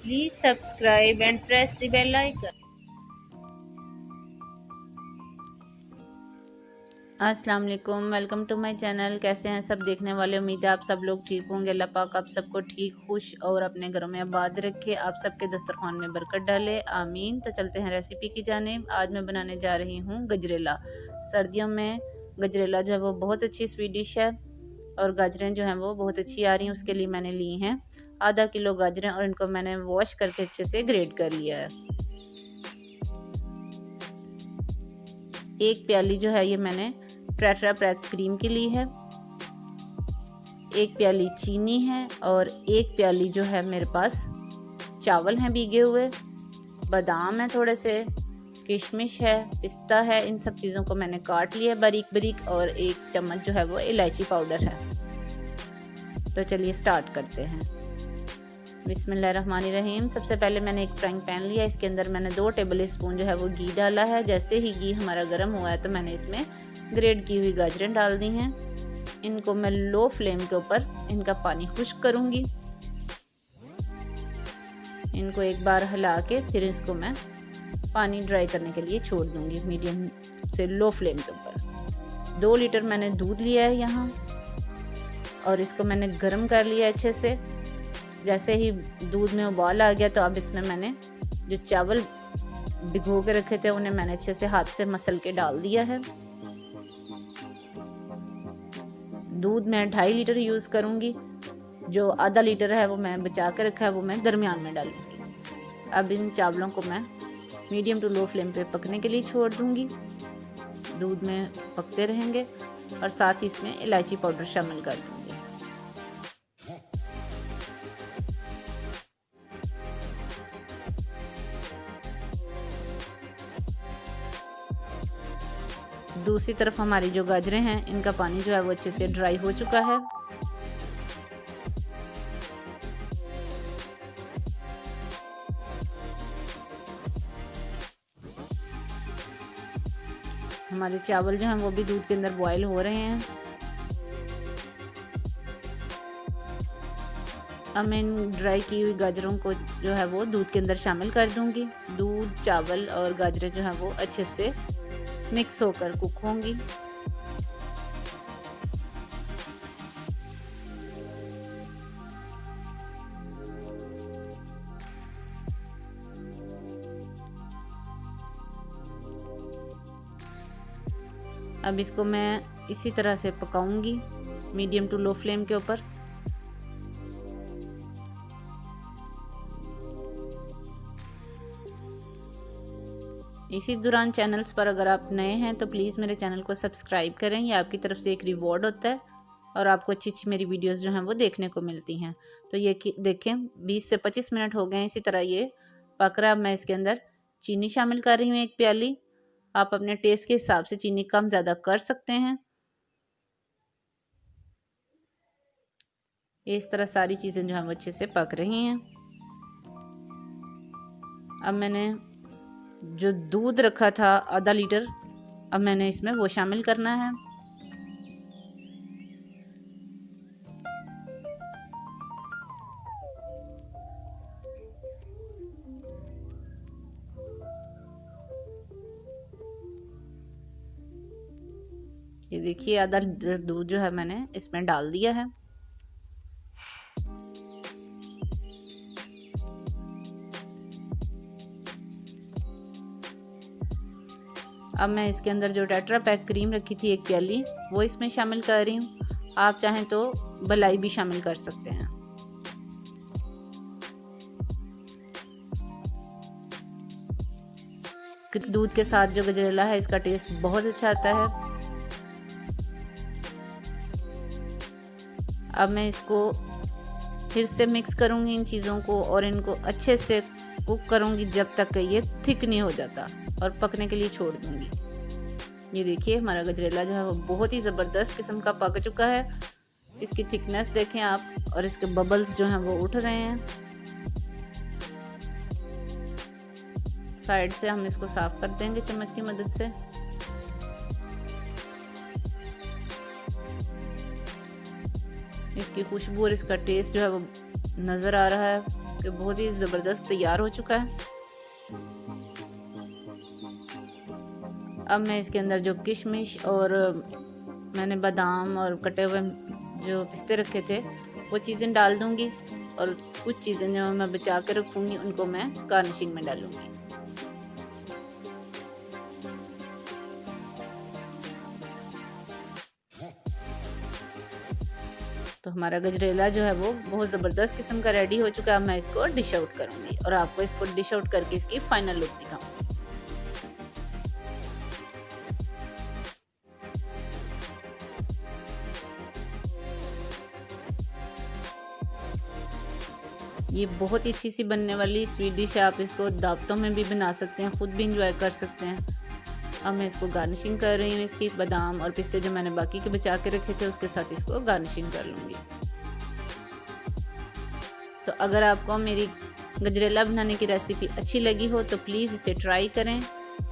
Please subscribe and press the bell icon. अस्सलाम वालेकुम, welcome to my channel. कैसे हैं सब देखने वाले? उम्मीद है आप सब लोग ठीक होंगे। अल्लाह पाक आप सबको ठीक, खुश और अपने घरों में आबाद रखे, आप सबके दस्तरखान में बरकत डाले, आमीन। तो चलते हैं रेसिपी की जानिब। आज मैं बनाने जा रही हूँ गजरेला। सर्दियों में गजरेला जो है वो बहुत अच्छी स्वीट डिश है और गाजरें जो हैं वो बहुत अच्छी आ रही हैं। उसके लिए मैंने ली हैं आधा किलो गाजरें और इनको मैंने वॉश करके अच्छे से ग्रेट कर लिया है। एक प्याली जो है ये मैंने टेट्रा पैक क्रीम की ली है, एक प्याली चीनी है और एक प्याली जो है मेरे पास चावल हैं भीगे हुए, बादाम है थोड़े से, किशमिश है, पिस्ता है। इन सब चीज़ों को मैंने काट लिया बारीक बारीक और एक चम्मच जो है वो इलायची पाउडर है। तो चलिए स्टार्ट करते हैं। बिस्मिल्लाहिर्रहमानिर्रहीम। सबसे पहले मैंने एक फ्राइंग पैन लिया, इसके अंदर मैंने 2 टेबल स्पून जो है वो घी डाला है। जैसे ही घी हमारा गर्म हुआ है तो मैंने इसमें ग्रेट की हुई गाजरें डाल दी हैं। इनको मैं लो फ्लेम के ऊपर इनका पानी खुश्क करूँगी। इनको एक बार हिला के फिर इसको मैं पानी ड्राई करने के लिए छोड़ दूँगी मीडियम से लो फ्लेम के ऊपर। 2 लीटर मैंने दूध लिया है यहाँ और इसको मैंने गर्म कर लिया अच्छे से। जैसे ही दूध में उबाल आ गया तो अब इसमें मैंने जो चावल भिगो के रखे थे उन्हें मैंने अच्छे से हाथ से मसल के डाल दिया है। दूध मैं 2.5 लीटर यूज़ करूँगी, जो आधा लीटर है वो मैं बचा के रखा है वो मैं दरमियान में डालूँगी। अब इन चावलों को मैं मीडियम टू लो फ्लेम पे पकने के लिए छोड़ दूँगी। दूध में पकते रहेंगे और साथ ही इसमें इलायची पाउडर शामिल कर दूँगी। दूसरी तरफ हमारी जो गाजरें हैं इनका पानी जो है वो अच्छे से ड्राई हो चुका है। हमारे चावल जो हैं वो भी दूध के अंदर बॉयल हो रहे हैं। अब मैं इन ड्राई की हुई गाजरों को जो है वो दूध के अंदर शामिल कर दूंगी। दूध, चावल और गाजरें जो हैं वो अच्छे से मिक्स होकर कुक होंगी। अब इसको मैं इसी तरह से पकाऊंगी मीडियम टू लो फ्लेम के ऊपर। इसी दौरान चैनल्स पर अगर आप नए हैं तो प्लीज़ मेरे चैनल को सब्सक्राइब करें, ये आपकी तरफ से एक रिवॉर्ड होता है और आपको अच्छी अच्छी मेरी वीडियोस जो हैं वो देखने को मिलती हैं। तो ये देखें 20 से 25 मिनट हो गए हैं, इसी तरह ये पक रहा है। अब मैं इसके अंदर चीनी शामिल कर रही हूँ 1 प्याली। आप अपने टेस्ट के हिसाब से चीनी कम ज़्यादा कर सकते हैं। इस तरह सारी चीज़ें जो हैं वो अच्छे से पक रही हैं। अब मैंने जो दूध रखा था आधा लीटर, अब मैंने इसमें वो शामिल करना है। ये देखिए आधा लीटर दूध जो है मैंने इसमें डाल दिया है। अब मैं इसके अंदर जो टेट्रा पैक क्रीम रखी थी 1 प्याली वो इसमें शामिल कर रही हूँ। आप चाहें तो मलाई भी शामिल कर सकते हैं। दूध के साथ जो गजरेला है इसका टेस्ट बहुत अच्छा आता है। अब मैं इसको फिर से मिक्स करूँगी इन चीज़ों को और इनको अच्छे से कुक करूँगी जब तक कि ये थिक नहीं हो जाता और पकने के लिए छोड़ दूँगी। ये देखिए हमारा गजरेला जो है वो बहुत ही ज़बरदस्त किस्म का पक चुका है। इसकी थिकनेस देखें आप और इसके बबल्स जो हैं वो उठ रहे हैं। साइड से हम इसको साफ कर देंगे चम्मच की मदद से। इसकी खुशबू और इसका टेस्ट जो है वो नज़र आ रहा है। कि बहुत ही ज़बरदस्त तैयार हो चुका है। अब मैं इसके अंदर जो किशमिश और मैंने बादाम और कटे हुए जो पिस्ते रखे थे वो चीज़ें डाल दूंगी, और कुछ चीज़ें जो मैं बचा के रखूंगी उनको मैं गार्निशिंग में डालूंगी। तो हमारा गजरेला जो है वो बहुत ज़बरदस्त किस्म का रेडी हो चुका है। अब मैं इसको डिश आउट करूंगी और आपको इसको डिश आउट करके इसकी फाइनल लुक दिखाऊंगी। ये बहुत ही अच्छी सी बनने वाली स्वीट डिश है। आप इसको दावतों में भी बना सकते हैं, खुद भी इंजॉय कर सकते हैं। अब मैं इसको गार्निशिंग कर रही हूँ, इसकी बादाम और पिस्ते जो मैंने बाकी के बचा के रखे थे उसके साथ इसको गार्निशिंग कर लूँगी। तो अगर आपको मेरी गजरेला बनाने की रेसिपी अच्छी लगी हो तो प्लीज़ इसे ट्राई करें,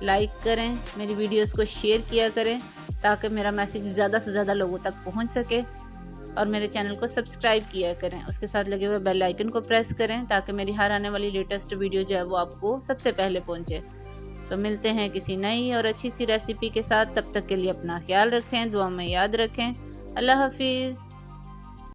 लाइक करें, मेरी वीडियोस को शेयर किया करें ताकि मेरा मैसेज ज़्यादा से ज़्यादा लोगों तक पहुँच सके, और मेरे चैनल को सब्सक्राइब किया करें। उसके साथ लगे हुए बेल आइकन को प्रेस करें ताकि मेरी हर आने वाली लेटेस्ट वीडियो जो है वो आपको सबसे पहले पहुँचे। तो मिलते हैं किसी नई और अच्छी सी रेसिपी के साथ, तब तक के लिए अपना ख्याल रखें, दुआ में याद रखें। अल्लाह हाफिज़।